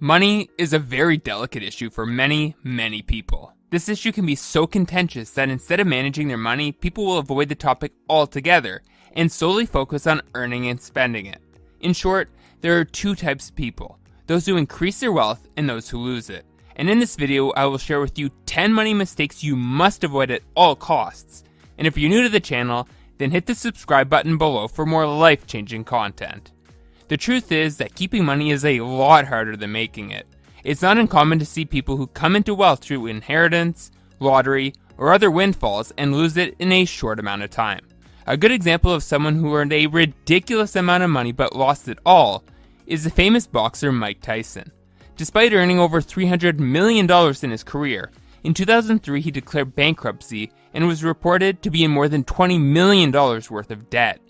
Money is a very delicate issue for many, many people. This issue can be so contentious that instead of managing their money, people will avoid the topic altogether and solely focus on earning and spending it. In short, there are two types of people: those who increase their wealth and those who lose it. And in this video, I will share with you 10 money mistakes you must avoid at all costs. And if you're new to the channel, then hit the subscribe button below for more life-changing content. The truth is that keeping money is a lot harder than making it. It's not uncommon to see people who come into wealth through inheritance, lottery, or other windfalls and lose it in a short amount of time. A good example of someone who earned a ridiculous amount of money but lost it all is the famous boxer Mike Tyson. Despite earning over $300 million in his career, in 2003 he declared bankruptcy and was reported to be in more than $20 million worth of debt.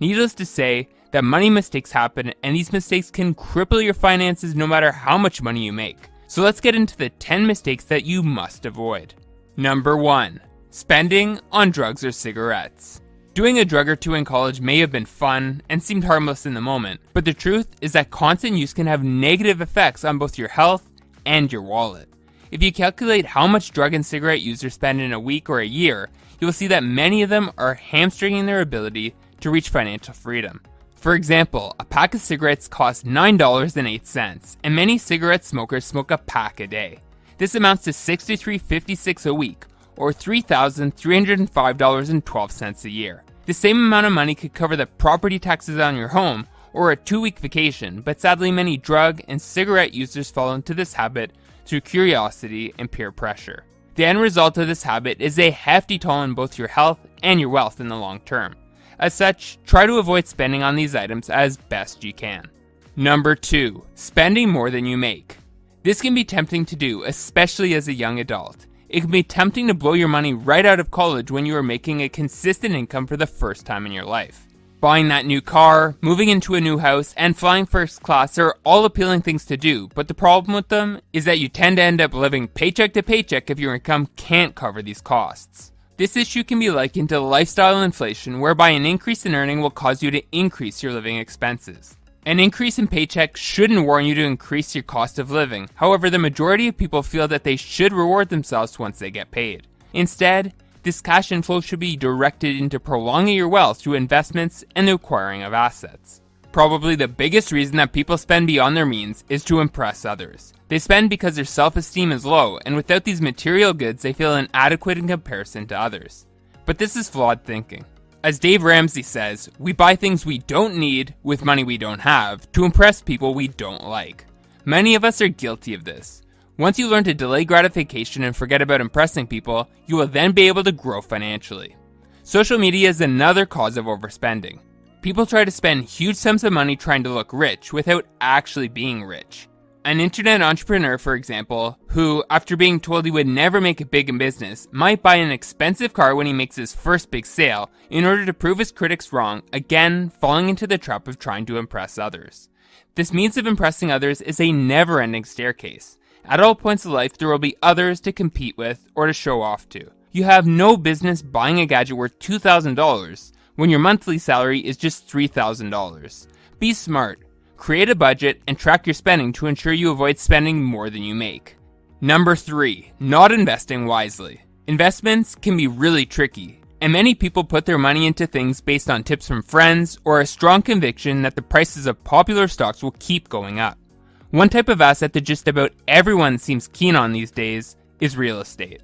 Needless to say, that money mistakes happen, and these mistakes can cripple your finances no matter how much money you make. So let's get into the 10 mistakes that you must avoid. Number 1. Spending on drugs or cigarettes. Doing a drug or two in college may have been fun and seemed harmless in the moment, but the truth is that constant use can have negative effects on both your health and your wallet. If you calculate how much drug and cigarette users spend in a week or a year, you will see that many of them are hamstringing their ability to reach financial freedom. For example, a pack of cigarettes costs $9.08, and many cigarette smokers smoke a pack a day. This amounts to $63.56 a week, or $3,305.12 a year. The same amount of money could cover the property taxes on your home or a 2-week vacation, but sadly many drug and cigarette users fall into this habit through curiosity and peer pressure. The end result of this habit is a hefty toll on both your health and your wealth in the long term. As such, try to avoid spending on these items as best you can. Number 2. Spending more than you make. This can be tempting to do, especially as a young adult. It can be tempting to blow your money right out of college when you are making a consistent income for the first time in your life. Buying that new car, moving into a new house, and flying first class are all appealing things to do, but the problem with them is that you tend to end up living paycheck to paycheck if your income can't cover these costs. This issue can be likened to lifestyle inflation, whereby an increase in earning will cause you to increase your living expenses. An increase in paycheck shouldn't warrant you to increase your cost of living. However, the majority of people feel that they should reward themselves once they get paid. Instead, this cash inflow should be directed into prolonging your wealth through investments and the acquiring of assets. Probably the biggest reason that people spend beyond their means is to impress others. They spend because their self-esteem is low, and without these material goods they feel inadequate in comparison to others. But this is flawed thinking. As Dave Ramsey says, we buy things we don't need with money we don't have to impress people we don't like. Many of us are guilty of this. Once you learn to delay gratification and forget about impressing people, you will then be able to grow financially. Social media is another cause of overspending. People try to spend huge sums of money trying to look rich without actually being rich. An internet entrepreneur, for example, who, after being told he would never make it big in business, might buy an expensive car when he makes his first big sale in order to prove his critics wrong, again falling into the trap of trying to impress others. This means of impressing others is a never-ending staircase. At all points of life, there will be others to compete with or to show off to. You have no business buying a gadget worth $2,000 when your monthly salary is just $3,000. Be smart. Create a budget and track your spending to ensure you avoid spending more than you make. Number 3. Not investing wisely. Investments can be really tricky, and many people put their money into things based on tips from friends or a strong conviction that the prices of popular stocks will keep going up. One type of asset that just about everyone seems keen on these days is real estate.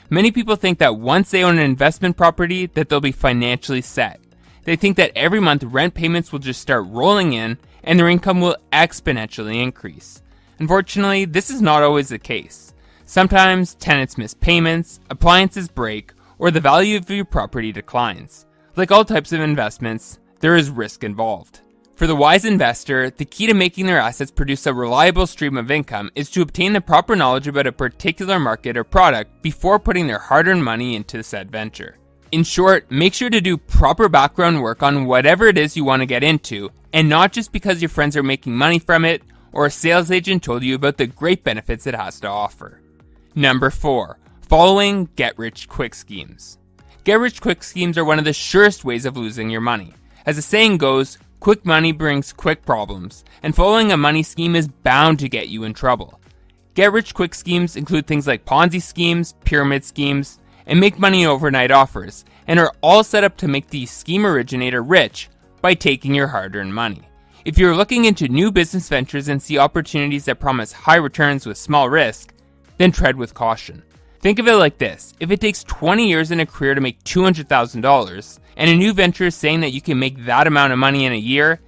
Many people think that once they own an investment property that they'll be financially set. They think that every month rent payments will just start rolling in and their income will exponentially increase. Unfortunately, this is not always the case. Sometimes tenants miss payments, appliances break, or the value of your property declines. Like all types of investments, there is risk involved. For the wise investor, the key to making their assets produce a reliable stream of income is to obtain the proper knowledge about a particular market or product before putting their hard-earned money into said venture. In short, make sure to do proper background work on whatever it is you want to get into, and not just because your friends are making money from it or a sales agent told you about the great benefits it has to offer. Number 4. Following get-rich-quick schemes. Get-rich-quick schemes are one of the surest ways of losing your money. As the saying goes, Quick money brings quick problems, and following a money scheme is bound to get you in trouble. Get-rich-quick schemes include things like Ponzi schemes, pyramid schemes, and make-money overnight offers, and are all set up to make the scheme originator rich by taking your hard-earned money. If you're looking into new business ventures and see opportunities that promise high returns with small risk, then tread with caution. Think of it like this: if it takes 20 years in a career to make $200,000, and a new venture is saying that you can make that amount of money in a year,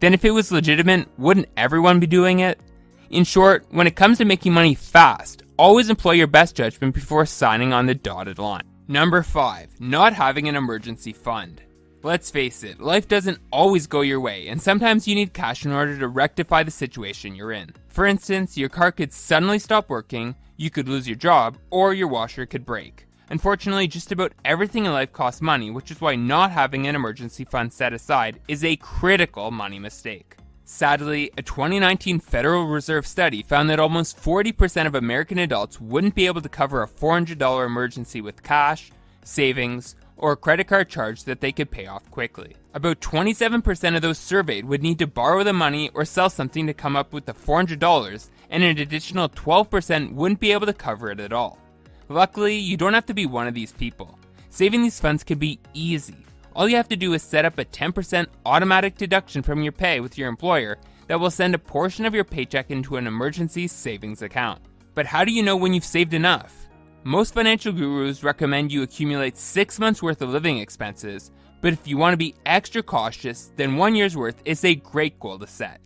then if it was legitimate, wouldn't everyone be doing it? In short, when it comes to making money fast, always employ your best judgment before signing on the dotted line. Number 5, not having an emergency fund. Let's face it, life doesn't always go your way, and sometimes you need cash in order to rectify the situation you're in. For instance, your car could suddenly stop working, you could lose your job, or your washer could break. Unfortunately, just about everything in life costs money, which is why not having an emergency fund set aside is a critical money mistake. Sadly, a 2019 Federal Reserve study found that almost 40% of American adults wouldn't be able to cover a $400 emergency with cash, savings, or a credit card charge that they could pay off quickly. About 27% of those surveyed would need to borrow the money or sell something to come up with the $400, and an additional 12% wouldn't be able to cover it at all. Luckily, you don't have to be one of these people. Saving these funds can be easy. All you have to do is set up a 10% automatic deduction from your pay with your employer that will send a portion of your paycheck into an emergency savings account. But how do you know when you've saved enough? Most financial gurus recommend you accumulate 6 months worth of living expenses, but if you want to be extra cautious, then 1 year's worth is a great goal to set.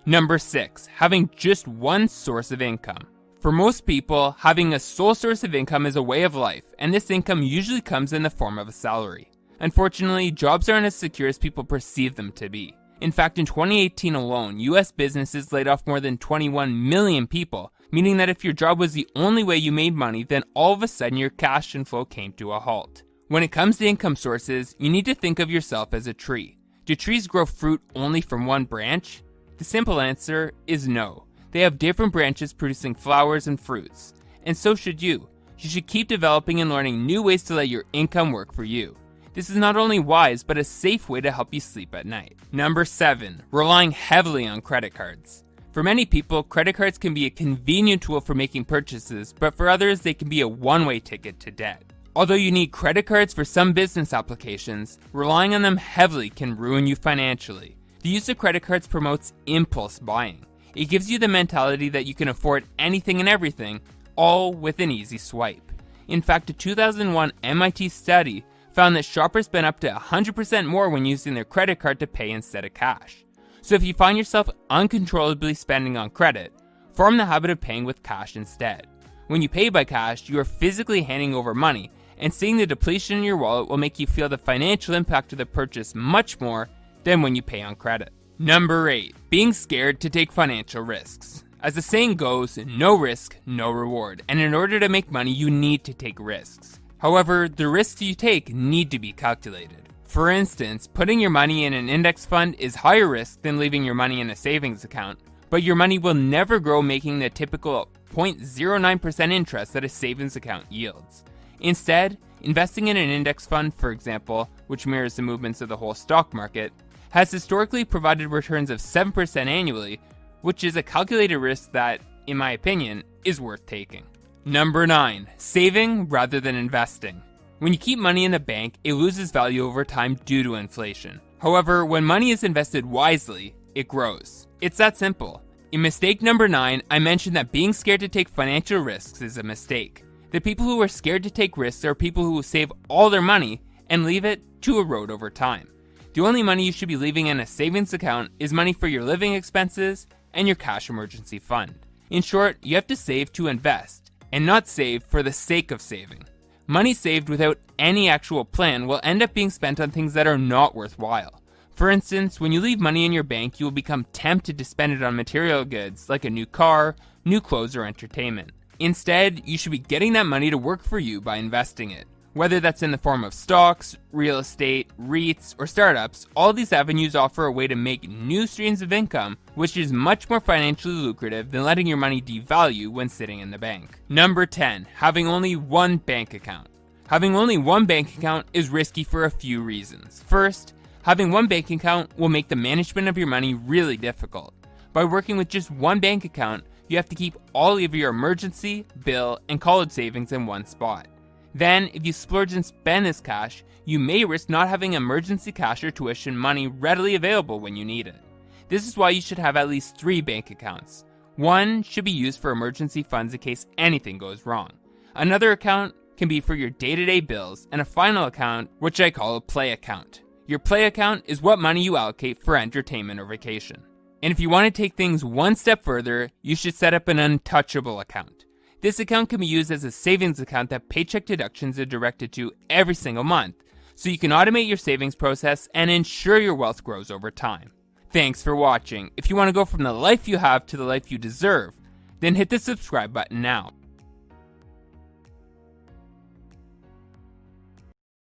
Number 6, having just one source of income. For most people, having a sole source of income is a way of life, and this income usually comes in the form of a salary. Unfortunately, jobs aren't as secure as people perceive them to be. In fact, in 2018 alone, US businesses laid off more than 21 million people, meaning that if your job was the only way you made money, then all of a sudden your cash inflow came to a halt. When it comes to income sources, you need to think of yourself as a tree. Do trees grow fruit only from one branch? The simple answer is no. They have different branches producing flowers and fruits. And so should you. You should keep developing and learning new ways to let your income work for you. This is not only wise, but a safe way to help you sleep at night. Number 7, relying heavily on credit cards. For many people, credit cards can be a convenient tool for making purchases, but for others, they can be a one-way ticket to debt. Although you need credit cards for some business applications, relying on them heavily can ruin you financially. The use of credit cards promotes impulse buying. It gives you the mentality that you can afford anything and everything, all with an easy swipe. In fact, a 2001 MIT study found that shoppers spend up to 100% more when using their credit card to pay instead of cash. So if you find yourself uncontrollably spending on credit, form the habit of paying with cash instead. When you pay by cash, you are physically handing over money, and seeing the depletion in your wallet will make you feel the financial impact of the purchase much more than when you pay on credit. Number 8, being scared to take financial risks. As the saying goes, no risk, no reward, and in order to make money, you need to take risks. However, the risks you take need to be calculated. For instance, putting your money in an index fund is higher risk than leaving your money in a savings account, but your money will never grow, making the typical 0.09% interest that a savings account yields. Instead, investing in an index fund, for example, which mirrors the movements of the whole stock market, has historically provided returns of 7% annually, which is a calculated risk that, in my opinion, is worth taking. Number 9, saving rather than investing. When you keep money in the bank, it loses value over time due to inflation. However, when money is invested wisely, it grows. It's that simple. In mistake number 9, I mentioned that being scared to take financial risks is a mistake. The people who are scared to take risks are people who will save all their money and leave it to erode over time. The only money you should be leaving in a savings account is money for your living expenses and your cash emergency fund. In short, you have to save to invest, and not save for the sake of saving. Money saved without any actual plan will end up being spent on things that are not worthwhile. For instance, when you leave money in your bank, you will become tempted to spend it on material goods like a new car, new clothes, or entertainment. Instead, you should be getting that money to work for you by investing it. Whether that's in the form of stocks, real estate, REITs, or startups, all these avenues offer a way to make new streams of income, which is much more financially lucrative than letting your money devalue when sitting in the bank. Number 10, having only one bank account. Having only one bank account is risky for a few reasons. First, Having one bank account will make the management of your money really difficult. By working with just one bank account, you have to keep all of your emergency, bill, and college savings in one spot. Then, if you splurge and spend this cash, you may risk not having emergency cash or tuition money readily available when you need it. This is why you should have at least 3 bank accounts. One should be used for emergency funds in case anything goes wrong. Another account can be for your day-to-day bills, and a final account, which I call a play account. Your play account is what money you allocate for entertainment or vacation. And if you want to take things one step further, you should set up an untouchable account. This account can be used as a savings account that paycheck deductions are directed to every single month, so you can automate your savings process and ensure your wealth grows over time. Thanks for watching. If you want to go from the life you have to the life you deserve, then hit the subscribe button now.